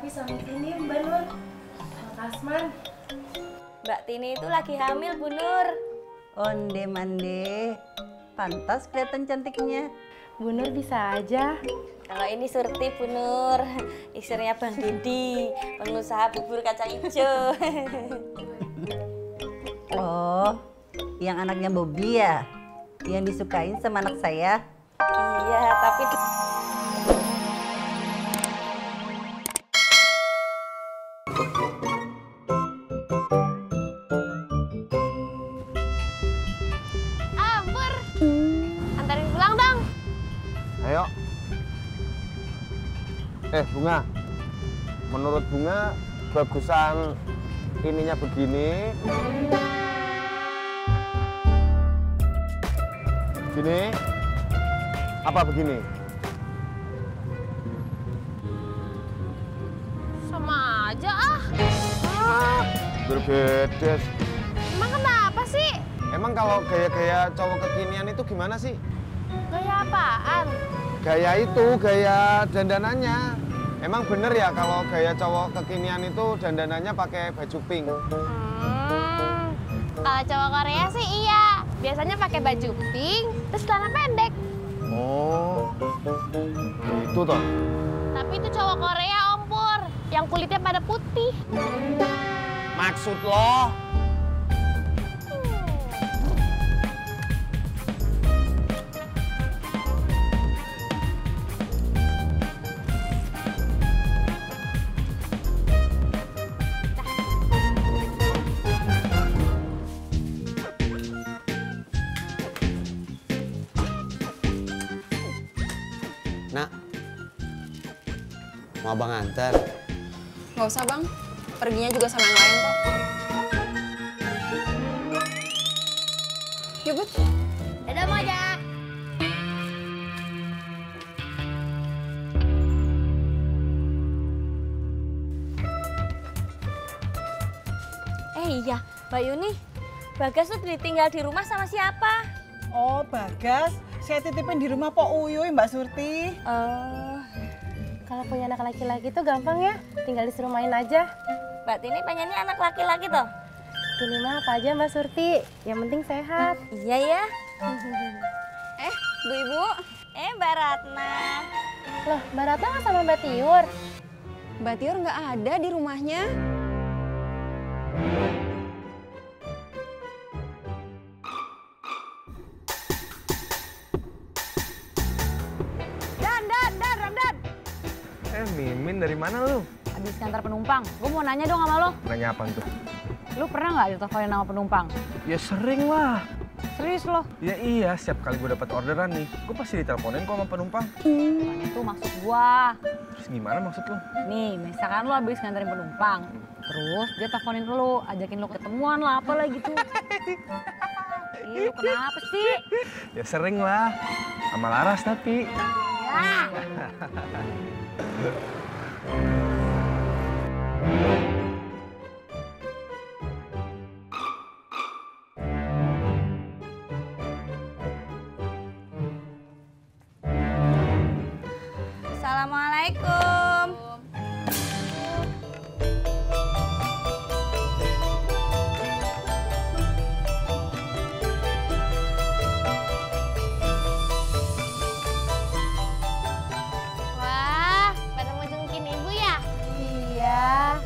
lagi suami Tini, Mbak Nur. Mas Kasman. Mbak Tini itu lagi hamil, Bu Nur. Onde mande, pantas kelihatan cantiknya. Bu Nur bisa aja. Kalau ini Surti, Bu Nur, istrinya Bang Didi, pengusaha bubur kacang hijau. Oh, yang anaknya Bobby ya? Yang disukain sama anak saya? Iya, tapi Pur, antarin pulang dong. Ayo. Bunga. Menurut Bunga, bagusan ininya begini. Gini. Apa begini? Sama aja Berbedes. Emang kenapa sih? Emang kalau gaya-gaya cowok kekinian itu gimana sih? Gaya apaan? Gaya itu, gaya dandanannya. Emang bener ya kalau gaya cowok kekinian itu dandanannya pakai baju pink? Kalau cowok Korea sih iya. Biasanya pakai baju pink, terus celana pendek. Oh, itu toh. Tapi itu cowok Korea, Om Pur, yang kulitnya pada putih. Maksud lo? Nak, mau abang antar? Nggak usah bang, perginya juga sama yang lain kok. Yuk Bud. Dadah, Mojak. iya, Mbak Yuni, Bagas tuh ditinggal di rumah sama siapa? Oh, Bagas, saya titipin di rumah Pok Uyuy, Mbak Surti. Kalau punya anak laki-laki tuh gampang ya, tinggal disuruh main aja. Mbak Tini pengennya anak laki-laki toh? Tini mah apa aja Mbak Surti, yang penting sehat. Iya ya. Bu Ibu. Mbak Ratna. Loh, Mbak Ratna nggak sama Mbak Tiur? Mbak Tiur nggak ada di rumahnya. Ramdan. Mimin dari mana lu? Habis ngantar penumpang. Gue mau nanya dong sama lo. Nanya apa tuh? Lu pernah nggak diteleponin sama penumpang? Ya sering lah. Serius lo? Ya iya, setiap kali gue dapat orderan nih, gue pasti diteleponin kok sama penumpang. Bukan itu maksud gua. Terus gimana maksud lu? Nih, misalkan lo habis nganterin penumpang. Terus dia teleponin lo, ajakin lo ketemuan lah, apalah gitu. Ih, lu kenapa sih? Ya sering lah. Sama Laras tapi. Ya. Assalamualaikum. Wah, pada mau jengkin ibu ya? Iya.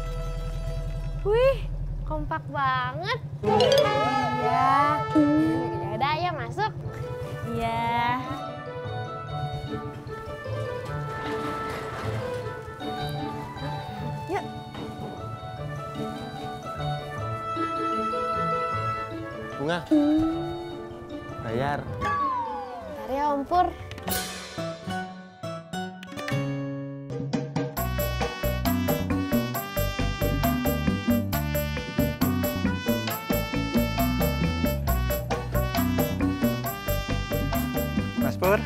Wih, kompak banget. Iya. Yaudah, ayo masuk. Iya. Bunga. Bayar. Bentar ya, Om Pur. Mas Pur.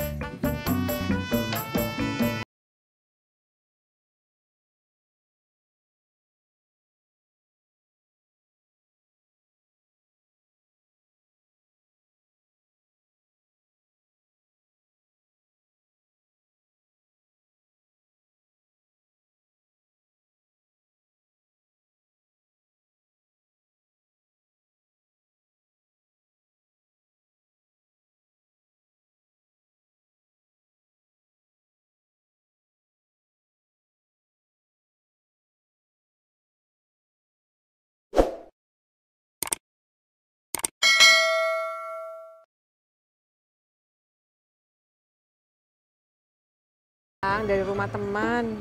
dari rumah teman.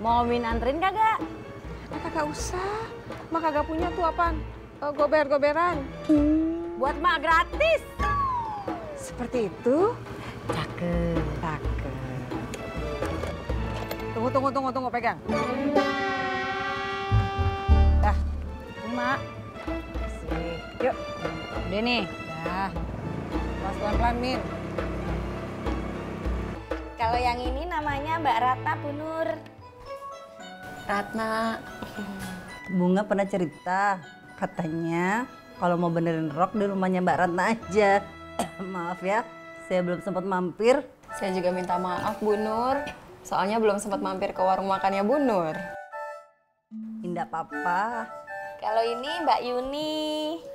Mau Min anterin kagak? Kagak usah. Mak kagak punya tuh apaan? Gober-goberan. Buat mak gratis. Seperti itu? Cakep. Cakep. Tunggu, pegang. Dah, ini mak. Asik. Yuk. Udah nih. Dah. Pelan-pelan, Min. Kalau yang ini namanya Mbak Ratna, Bu Nur. Ratna, Bunga pernah cerita, katanya kalau mau benerin rok di rumahnya Mbak Ratna aja. Maaf ya, saya belum sempat mampir. saya juga minta maaf Bu Nur. Soalnya belum sempat mampir ke warung makannya Bu Nur. Indah apa-apa. Kalau ini Mbak Yuni.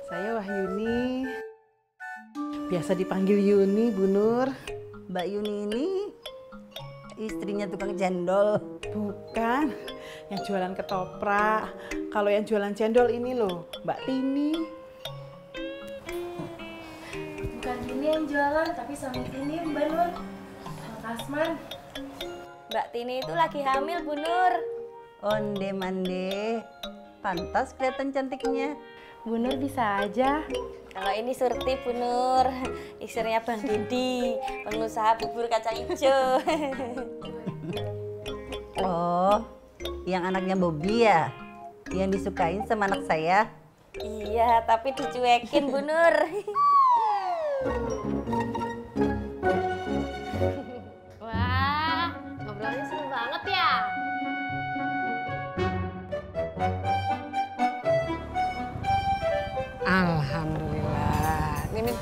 Saya Wahyuni. Biasa dipanggil Yuni, Bu Nur. Mbak Yuni ini istrinya tukang cendol. Bukan, yang jualan ketoprak. Kalau yang jualan cendol ini loh, Mbak Tini. Bukan Tini yang jualan, tapi suami Tini Mbak Nur. Kang Kasman. Mbak Tini itu lagi hamil, Bu Nur. Onde mande, pantas kelihatan cantiknya. Bu Nur bisa aja. Kalau ini Surti, Bu Nur. Istrinya Bang Didi, pengusaha bubur kacang hijau. Oh, yang anaknya Bobby ya? Yang disukain sama anak saya? Iya, tapi dicuekin, Bu Nur. Wah, ngobrolnya seru banget ya. Alhamdulillah. Nih, Min.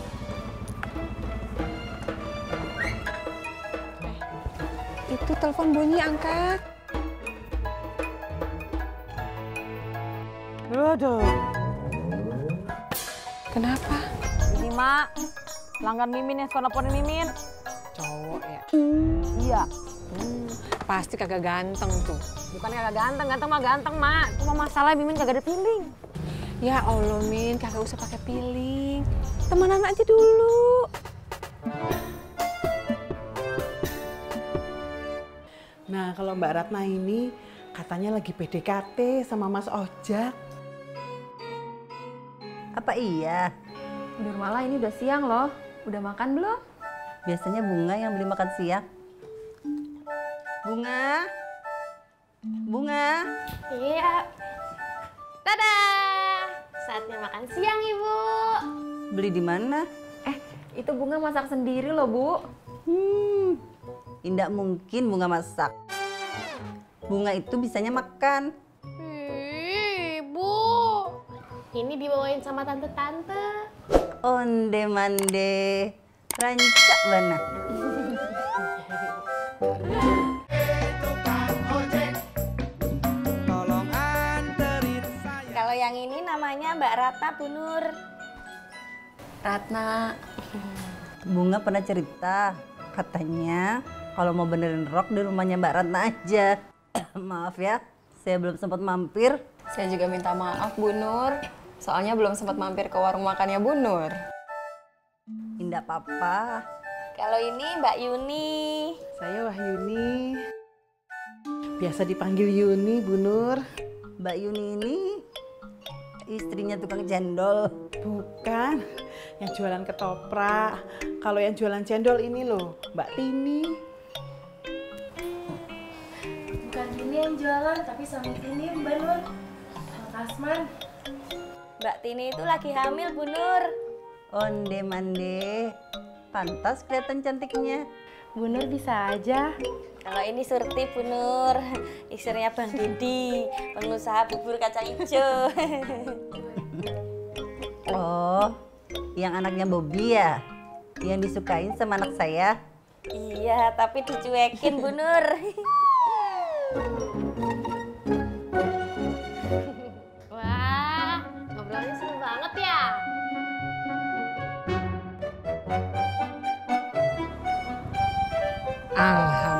Itu telepon bunyi, angkat. Aduh. Kenapa? Ini mak, pelanggan Mimin yang suka nelfonin Mimin. Cowok ya? Iya. Pasti kagak ganteng tuh. Bukannya kagak ganteng, ganteng mah ganteng mak. Cuma masalah Mimin kagak ada feeling. Ya Allah, Min, kagak usah pakai piling. Temenan aja dulu. Nah, kalau Mbak Ratna ini katanya lagi PDKT sama Mas Ojak. Apa iya? Nur Malah, ini udah siang loh. Udah makan belum? Biasanya Bunga yang beli makan siang. Bunga? Bunga? Iya. Dadah. Saatnya makan siang, Ibu. Beli di mana? Itu Bunga masak sendiri loh, Bu. Tidak mungkin Bunga masak. Bunga itu bisanya makan. Ibu. Ini dibawain sama tante-tante. Onde mande, rancak bana. Kalau yang ini namanya Mbak Ratna, Bu Nur. Ratna, Bunga pernah cerita, katanya kalau mau benerin rok di rumahnya Mbak Ratna aja. Maaf ya, saya belum sempat mampir. saya juga minta maaf Bu Nur. Soalnya belum sempat mampir ke warung makannya Bu Nur. Indah apa-apa. Kalau ini Mbak Yuni. Saya Wahyuni. Biasa dipanggil Yuni, Bu Nur. Mbak Yuni ini istrinya tukang cendol. Bukan, yang jualan ketoprak. Kalau yang jualan cendol ini loh, Mbak Tini. Bukan Tini yang jualan, tapi suami Tini Mbak Nur. Kang Kasman. Mbak Tini itu lagi hamil, Bu Nur. Onde mande, pantas kelihatan cantiknya. Bu Nur bisa aja. Kalau ini Surti, Bu Nur. Istrinya Bang Didi, pengusaha bubur kacang hijau. Oh, yang anaknya Bobby ya? Yang disukain sama anak saya? Iya, tapi dicuekin, Bu Nur. Wah, ngobrolnya seru banget ya. Alhamdulillah.